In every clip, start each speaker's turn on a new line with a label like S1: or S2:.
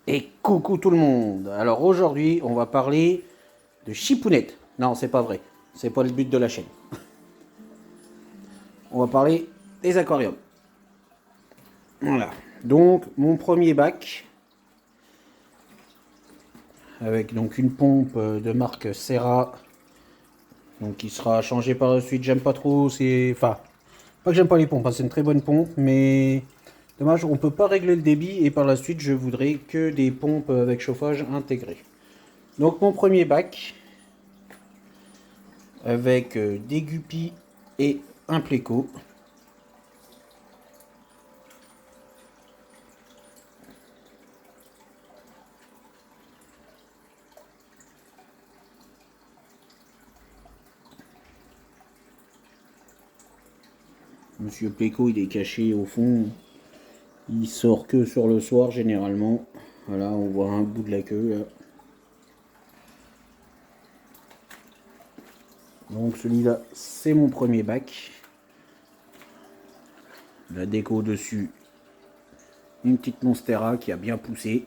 S1: Et coucou tout le monde. Alors aujourd'hui, on va parler de chipounettes. Non, c'est pas vrai. C'est pas le but de la chaîne. On va parler des aquariums. Voilà. Donc mon premier bac avec donc une pompe de marque Serra, donc qui sera changée par la suite. J'aime pas trop. Enfin, pas que j'aime pas les pompes. Hein, c'est une très bonne pompe, mais dommage, on peut pas régler le débit. Et par la suite, je voudrais que des pompes avec chauffage intégré. Donc mon premier bac, avec des guppies et un pléco. Monsieur Pléco, il est caché au fond. Il sort que sur le soir généralement. Voilà, on voit un bout de la queue là. Donc celui-là, c'est mon premier bac. La déco dessus, une petite Monstera qui a bien poussé.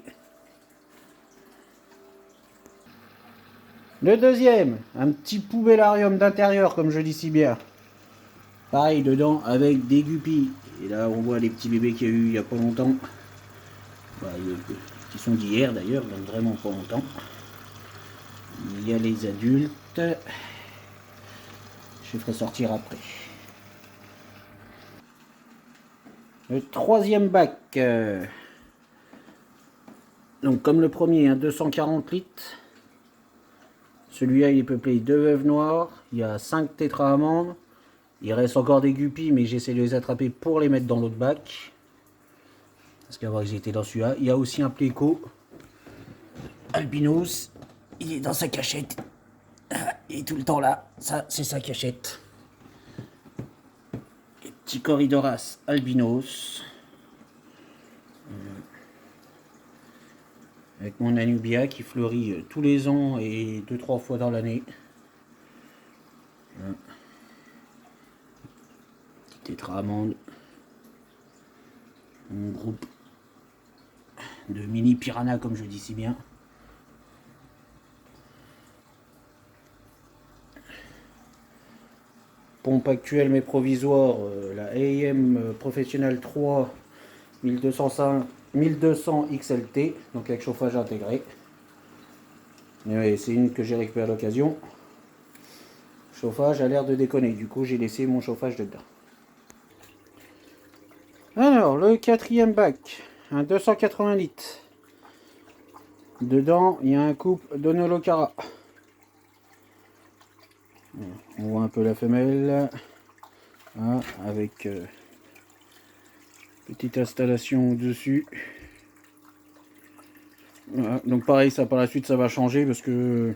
S1: Le deuxième, un petit poubellarium d'intérieur comme je dis si bien. Pareil dedans avec des guppies. Et là on voit les petits bébés qu'il y a eu il n'y a pas longtemps. Bah, qui sont d'hier d'ailleurs, donc vraiment pas longtemps. Il y a les adultes. Je ferai sortir après. Le troisième bac. Donc comme le premier, hein, 240 litres. Celui-là il est peuplé de veuves noires. Il y a 5 tétra-amandes. Il reste encore des guppies, mais j'essaie de les attraper pour les mettre dans l'autre bac. Parce qu'avant ils étaient dans celui-là. Il y a aussi un pléco. Albinos. Il est dans sa cachette. Il est tout le temps là. Ça, c'est sa cachette. Et petit Corridoras albinos. Avec mon Anubia qui fleurit tous les ans et 2-3 fois dans l'année. Petit tétra-amande. Mon groupe de mini piranha comme je dis si bien. Pompe actuelle mais provisoire, la AM Professional 3 1200 XLT, donc avec chauffage intégré. C'est une que j'ai récupérée à l'occasion. Chauffage a l'air de déconner, du coup j'ai laissé mon chauffage dedans. Alors, le quatrième bac, un 280 litres. Dedans, il y a un couple d'Onolocara. On voit un peu la femelle. Hein, avec petite installation au-dessus. Voilà, donc pareil, ça par la suite, ça va changer parce que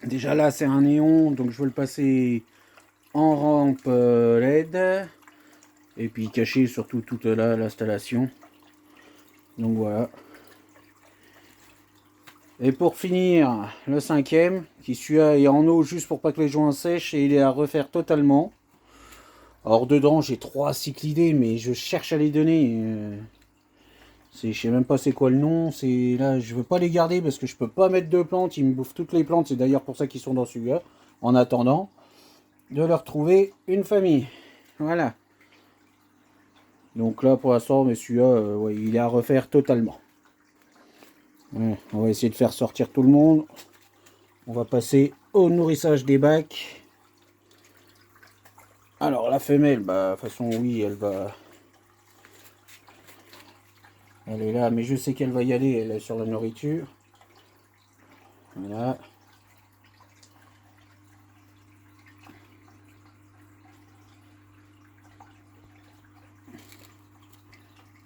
S1: déjà là, c'est un néon, donc je veux le passer en rampe LED. Et puis cacher surtout toute là l'installation. Donc voilà. Et pour finir, le cinquième, qui celui-là est en eau juste pour pas que les joints sèchent et il est à refaire totalement. Alors dedans j'ai 3 cyclidés mais je cherche à les donner. Je sais même pas c'est quoi le nom. C'est là je veux pas les garder parce que je peux pas mettre de plantes. Ils me bouffent toutes les plantes. C'est d'ailleurs pour ça qu'ils sont dans celui-là. En attendant de leur trouver une famille. Voilà. Donc là pour l'instant mais celui-là ouais, il est à refaire totalement. Ouais, on va essayer de faire sortir tout le monde. On va passer au nourrissage des bacs. Alors la femelle, bah de toute façon oui, elle est là, mais je sais qu'elle va y aller, elle est sur la nourriture. Voilà.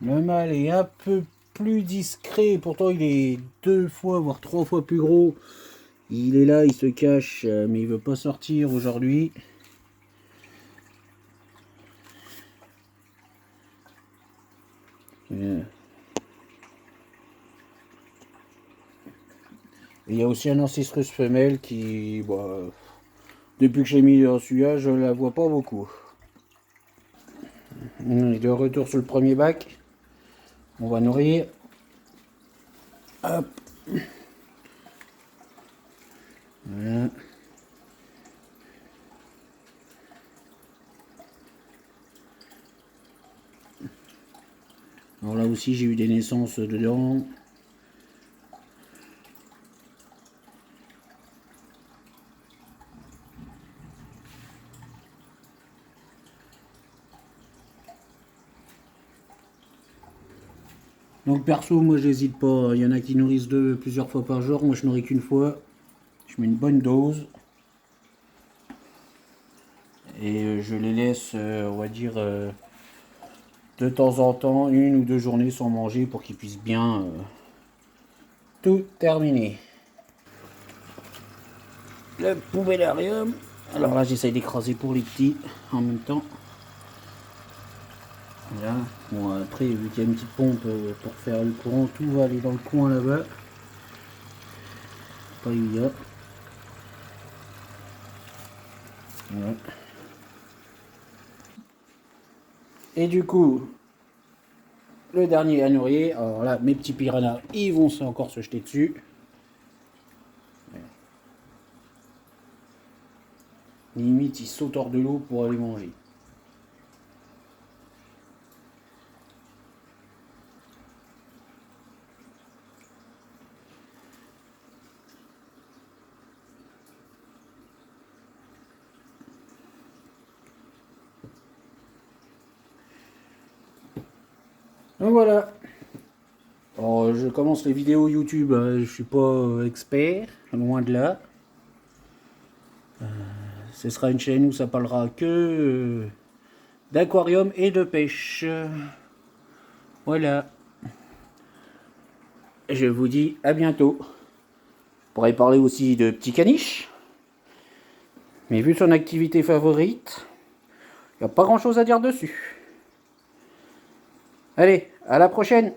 S1: Le mâle est un peu plus discret, pourtant il est 2 fois, voire 3 fois plus gros. Il est là, il se cache, mais il veut pas sortir aujourd'hui. Il y a aussi un ancestrus femelle qui, bah, depuis que j'ai mis dans celui-là, je la vois pas beaucoup. De retour sur le premier bac, on va nourrir. Hop. Voilà. Alors là aussi j'ai eu des naissances dedans. Donc perso, moi j'hésite pas. Il y en a qui nourrissent plusieurs fois par jour. Moi je nourris qu'une fois. Je mets une bonne dose. Et je les laisse, on va dire, de temps en temps, 1 ou 2 journées sans manger pour qu'ils puissent bien tout terminer. Le poubellarium. Alors là j'essaye d'écraser pour les petits en même temps. Voilà. Bon après vu qu'il y a une petite pompe pour faire le courant, tout va aller dans le coin là-bas. Pas évident. Voilà. Et du coup, le dernier à nourrir, alors là mes petits piranhas ils vont encore se jeter dessus. Limite ils sautent hors de l'eau pour aller manger. Donc voilà. Alors, je commence les vidéos YouTube, je suis pas expert, loin de là. Ce sera une chaîne où ça parlera que d'aquarium et de pêche. Voilà. Je vous dis à bientôt. On pourrait parler aussi de petit caniche. Mais vu son activité favorite, il n'y a pas grand chose à dire dessus. Allez, à la prochaine!